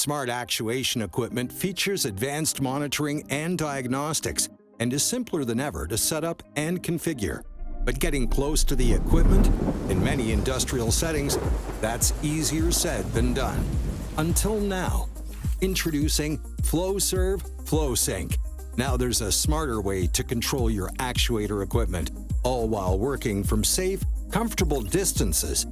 Smart actuation equipment features advanced monitoring and diagnostics and is simpler than ever to set up and configure. But getting close to the equipment, in many industrial settings, that's easier said than done. Until now. Introducing Flowserve FlowSync. Now there's a smarter way to control your actuator equipment, all while working from safe, comfortable distances.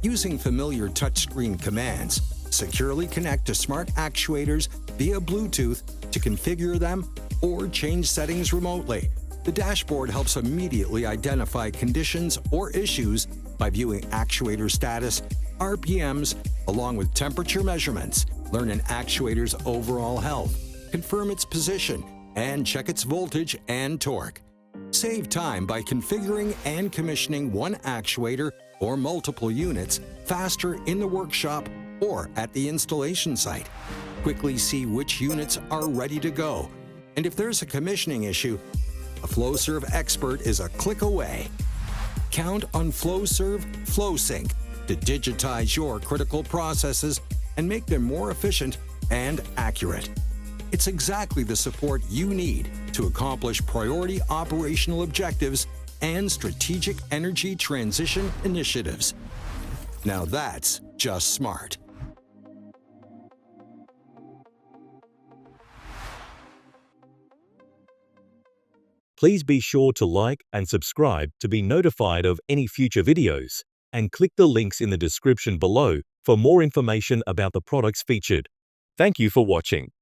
Using familiar touchscreen commands, securely connect to smart actuators via Bluetooth to configure them or change settings remotely. The dashboard helps immediately identify conditions or issues by viewing actuator status, RPMs, along with temperature measurements. Learn an actuator's overall health, confirm its position, and check its voltage and torque. Save time by configuring and commissioning one actuator or multiple units faster in the workshop or at the installation site. Quickly see which units are ready to go. And if there's a commissioning issue, a Flowserve expert is a click away. Count on Flowserve FlowSync to digitize your critical processes and make them more efficient and accurate. It's exactly the support you need to accomplish priority operational objectives and strategic energy transition initiatives. Now that's just smart. Please be sure to like and subscribe to be notified of any future videos, and click the links in the description below for more information about the products featured. Thank you for watching.